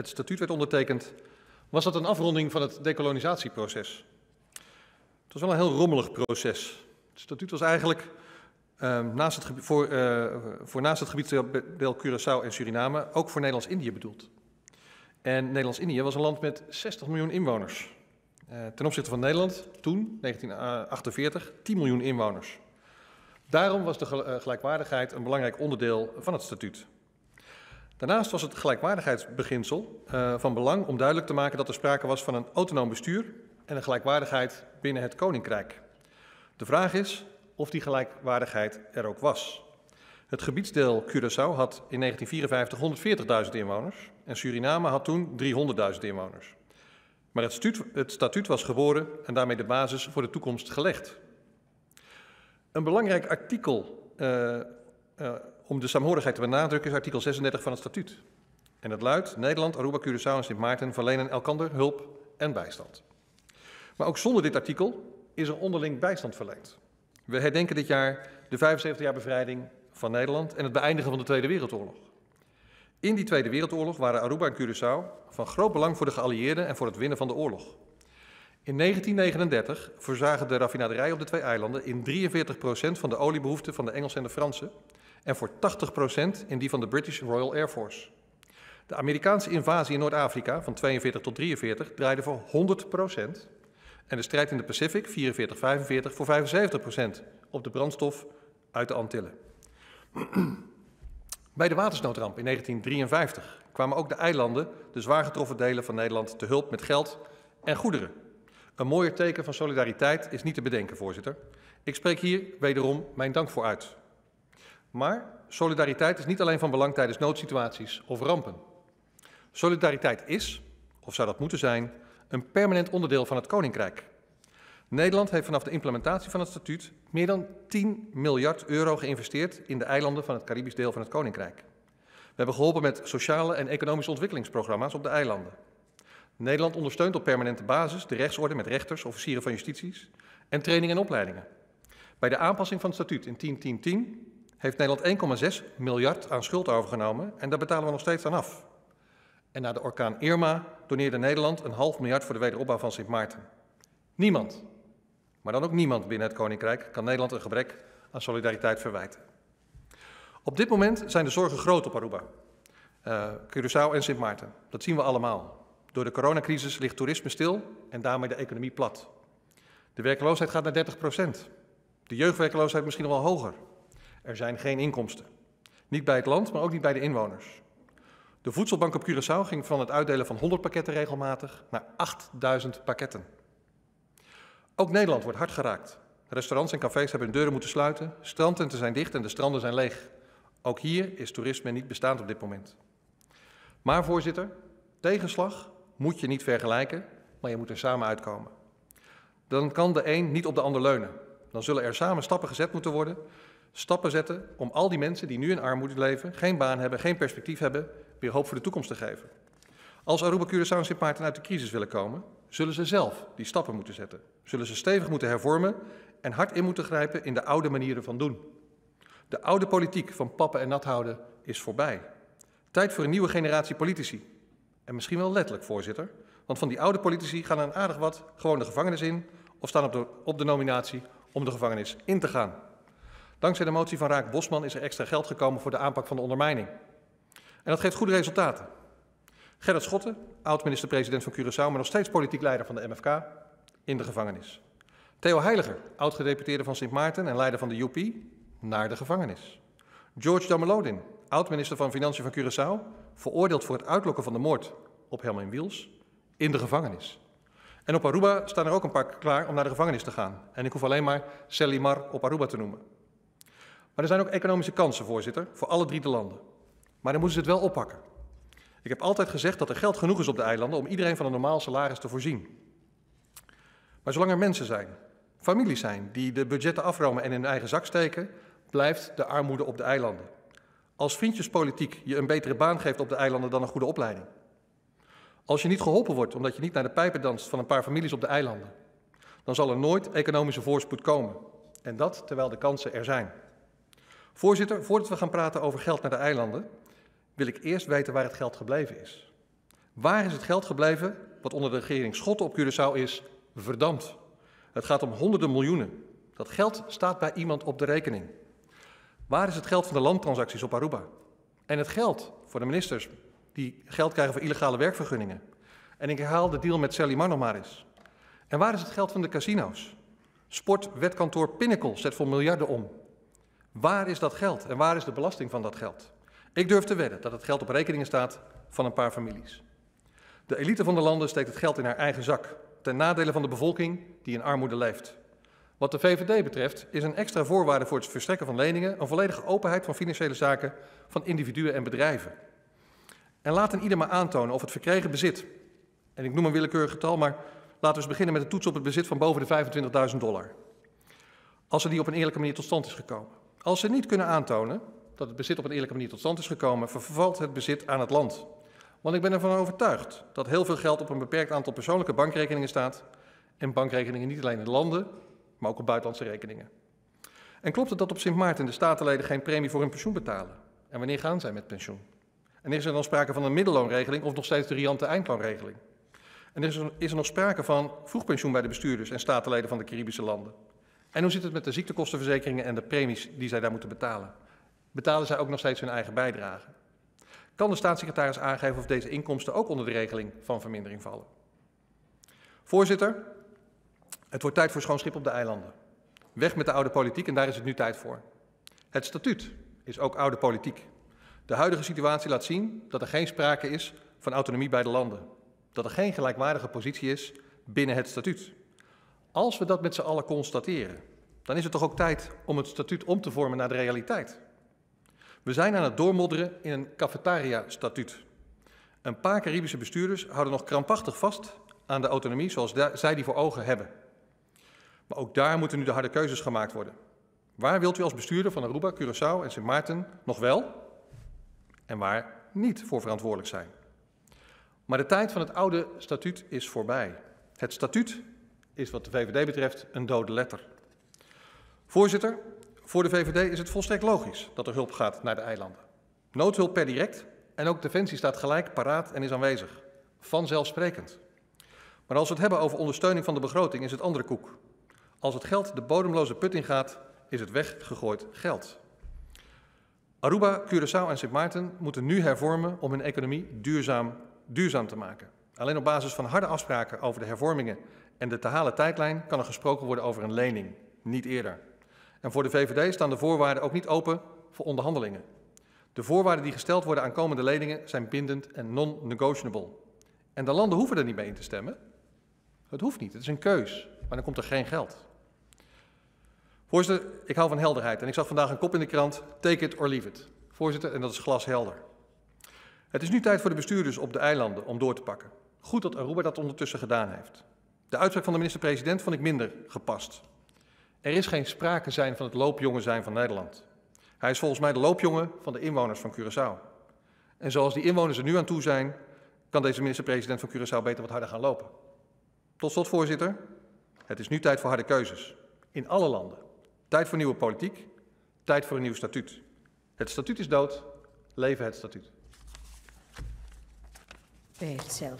het statuut werd ondertekend, was dat een afronding van het dekolonisatieproces. Het was wel een heel rommelig proces. Het statuut was eigenlijk naast het gebiedsdeel Curaçao en Suriname ook voor Nederlands-Indië bedoeld. En Nederlands-Indië was een land met 60 miljoen inwoners. Ten opzichte van Nederland, toen, 1948, 10 miljoen inwoners. Daarom was de gelijkwaardigheid een belangrijk onderdeel van het statuut. Daarnaast was het gelijkwaardigheidsbeginsel van belang om duidelijk te maken dat er sprake was van een autonoom bestuur en een gelijkwaardigheid binnen het Koninkrijk. De vraag is of die gelijkwaardigheid er ook was. Het gebiedsdeel Curaçao had in 1954 140.000 inwoners en Suriname had toen 300.000 inwoners. Maar het statuut was geboren en daarmee de basis voor de toekomst gelegd. Een belangrijk artikel om de saamhorigheid te benadrukken is artikel 36 van het statuut. En dat luidt: Nederland, Aruba, Curaçao en Sint Maarten verlenen elkander hulp en bijstand. Maar ook zonder dit artikel is er onderling bijstand verleend. We herdenken dit jaar de 75 jaar bevrijding van Nederland en het beëindigen van de Tweede Wereldoorlog. In die Tweede Wereldoorlog waren Aruba en Curaçao van groot belang voor de geallieerden en voor het winnen van de oorlog. In 1939 voorzagen de raffinaderijen op de twee eilanden in 43% van de oliebehoeften van de Engelsen en de Fransen en voor 80% in die van de British Royal Air Force. De Amerikaanse invasie in Noord-Afrika van 42 tot 43 draaide voor 100% en de strijd in de Pacific 44-45 voor 75% op de brandstof uit de Antillen. Bij de watersnoodramp in 1953 kwamen ook de eilanden, de zwaar getroffen delen van Nederland, te hulp met geld en goederen. Een mooier teken van solidariteit is niet te bedenken, voorzitter. Ik spreek hier wederom mijn dank voor uit. Maar solidariteit is niet alleen van belang tijdens noodsituaties of rampen. Solidariteit is, of zou dat moeten zijn, een permanent onderdeel van het Koninkrijk. Nederland heeft vanaf de implementatie van het statuut meer dan 10 miljard euro geïnvesteerd in de eilanden van het Caribisch deel van het Koninkrijk. We hebben geholpen met sociale en economische ontwikkelingsprogramma's op de eilanden. Nederland ondersteunt op permanente basis de rechtsorde met rechters, officieren van justities en training en opleidingen. Bij de aanpassing van het statuut in 10-10-10 heeft Nederland 1,6 miljard aan schuld overgenomen en daar betalen we nog steeds aan af. En na de orkaan Irma doneerde Nederland 0,5 miljard voor de wederopbouw van Sint Maarten. Niemand, maar dan ook niemand binnen het Koninkrijk kan Nederland een gebrek aan solidariteit verwijten. Op dit moment zijn de zorgen groot op Aruba, Curaçao en Sint Maarten. Dat zien we allemaal. Door de coronacrisis ligt toerisme stil en daarmee de economie plat. De werkloosheid gaat naar 30%. De jeugdwerkloosheid misschien nog wel hoger. Er zijn geen inkomsten. Niet bij het land, maar ook niet bij de inwoners. De voedselbank op Curaçao ging van het uitdelen van 100 pakketten regelmatig naar 8000 pakketten. Ook Nederland wordt hard geraakt. Restaurants en cafés hebben hun deuren moeten sluiten, strandtenten zijn dicht en de stranden zijn leeg. Ook hier is toerisme niet bestaand op dit moment. Maar voorzitter, tegenslag moet je niet vergelijken, maar je moet er samen uitkomen. Dan kan de een niet op de ander leunen. Dan zullen er samen stappen gezet moeten worden. Stappen zetten om al die mensen die nu in armoede leven, geen baan hebben, geen perspectief hebben, weer hoop voor de toekomst te geven. Als Aruba, Curaçao en Sint Maarten uit de crisis willen komen, zullen ze zelf die stappen moeten zetten. Zullen ze stevig moeten hervormen en hard in moeten grijpen in de oude manieren van doen. De oude politiek van pappen en nat houden is voorbij. Tijd voor een nieuwe generatie politici. En misschien wel letterlijk, voorzitter, want van die oude politici gaan er aardig wat gewoon de gevangenis in of staan op de nominatie om de gevangenis in te gaan. Dankzij de motie van Raak Bosman is er extra geld gekomen voor de aanpak van de ondermijning. En dat geeft goede resultaten. Gerrit Schotten, oud-minister-president van Curaçao, maar nog steeds politiek leider van de MFK, in de gevangenis. Theo Heiliger, oud-gedeputeerde van Sint Maarten en leider van de UP, naar de gevangenis. George Damelodin, oud-minister van Financiën van Curaçao, veroordeeld voor het uitlokken van de moord op Helmin Wiels, in de gevangenis. En op Aruba staan er ook een paar klaar om naar de gevangenis te gaan. En ik hoef alleen maar Selimar op Aruba te noemen. Maar er zijn ook economische kansen, voorzitter, voor alle drie de landen. Maar dan moeten ze het wel oppakken. Ik heb altijd gezegd dat er geld genoeg is op de eilanden om iedereen van een normaal salaris te voorzien. Maar zolang er mensen zijn, families zijn, die de budgetten afromen en in hun eigen zak steken, blijft de armoede op de eilanden. Als vriendjespolitiek je een betere baan geeft op de eilanden dan een goede opleiding. Als je niet geholpen wordt omdat je niet naar de pijpen danst van een paar families op de eilanden, dan zal er nooit economische voorspoed komen. En dat terwijl de kansen er zijn. Voorzitter, voordat we gaan praten over geld naar de eilanden, wil ik eerst weten waar het geld gebleven is. Waar is het geld gebleven wat onder de regering Schotten op Curaçao is verdampt? Het gaat om honderden miljoenen. Dat geld staat bij iemand op de rekening. Waar is het geld van de landtransacties op Aruba? En het geld voor de ministers die geld krijgen voor illegale werkvergunningen? En ik herhaal de deal met Selimar nog maar eens. En waar is het geld van de casino's? Sportwetkantoor Pinnacle zet voor miljarden om. Waar is dat geld en waar is de belasting van dat geld? Ik durf te wedden dat het geld op rekeningen staat van een paar families. De elite van de landen steekt het geld in haar eigen zak, ten nadele van de bevolking die in armoede leeft. Wat de VVD betreft is een extra voorwaarde voor het verstrekken van leningen een volledige openheid van financiële zaken van individuen en bedrijven. En laat een ieder maar aantonen of het verkregen bezit, en ik noem een willekeurig getal, maar laten we eens beginnen met de toets op het bezit van boven de $25.000. Als die op een eerlijke manier tot stand is gekomen. Als ze niet kunnen aantonen dat het bezit op een eerlijke manier tot stand is gekomen, vervalt het bezit aan het land. Want ik ben ervan overtuigd dat heel veel geld op een beperkt aantal persoonlijke bankrekeningen staat. En bankrekeningen niet alleen in de landen, maar ook op buitenlandse rekeningen. En klopt het dat op Sint Maarten de statenleden geen premie voor hun pensioen betalen? En wanneer gaan zij met pensioen? En is er dan sprake van een middelloonregeling of nog steeds de riante eindloonregeling? En is er nog sprake van vroegpensioen bij de bestuurders en statenleden van de Caribische landen? En hoe zit het met de ziektekostenverzekeringen en de premies die zij daar moeten betalen? Betalen zij ook nog steeds hun eigen bijdrage? Kan de staatssecretaris aangeven of deze inkomsten ook onder de regeling van vermindering vallen? Voorzitter, het wordt tijd voor schoon schip op de eilanden. Weg met de oude politiek en daar is het nu tijd voor. Het statuut is ook oude politiek. De huidige situatie laat zien dat er geen sprake is van autonomie bij de landen. Dat er geen gelijkwaardige positie is binnen het statuut. Als we dat met z'n allen constateren, dan is het toch ook tijd om het statuut om te vormen naar de realiteit. We zijn aan het doormodderen in een cafetaria-statuut. Een paar Caribische bestuurders houden nog krampachtig vast aan de autonomie zoals zij die voor ogen hebben. Maar ook daar moeten nu de harde keuzes gemaakt worden. Waar wilt u als bestuurder van Aruba, Curaçao en Sint Maarten nog wel en waar niet voor verantwoordelijk zijn? Maar de tijd van het oude statuut is voorbij. Het statuut is wat de VVD betreft een dode letter. Voorzitter, voor de VVD is het volstrekt logisch dat er hulp gaat naar de eilanden. Noodhulp per direct en ook Defensie staat gelijk paraat en is aanwezig. Vanzelfsprekend. Maar als we het hebben over ondersteuning van de begroting is het andere koek. Als het geld de bodemloze put ingaat, is het weggegooid geld. Aruba, Curaçao en Sint Maarten moeten nu hervormen om hun economie duurzaam te maken. Alleen op basis van harde afspraken over de hervormingen en de te halen tijdlijn kan er gesproken worden over een lening, niet eerder. En voor de VVD staan de voorwaarden ook niet open voor onderhandelingen. De voorwaarden die gesteld worden aan komende leningen zijn bindend en non-negotiable. En de landen hoeven er niet mee in te stemmen. Het hoeft niet, het is een keus, maar dan komt er geen geld. Voorzitter, ik hou van helderheid en ik zag vandaag een kop in de krant, take it or leave it. Voorzitter, en dat is glashelder. Het is nu tijd voor de bestuurders op de eilanden om door te pakken. Goed dat Aruba dat ondertussen gedaan heeft. De uitspraak van de minister-president vond ik minder gepast. Er is geen sprake zijn van het loopjongen zijn van Nederland. Hij is volgens mij de loopjongen van de inwoners van Curaçao. En zoals die inwoners er nu aan toe zijn, kan deze minister-president van Curaçao beter wat harder gaan lopen. Tot slot, voorzitter. Het is nu tijd voor harde keuzes. In alle landen. Tijd voor nieuwe politiek. Tijd voor een nieuw statuut. Het statuut is dood. Leven het statuut. U heeft zelfs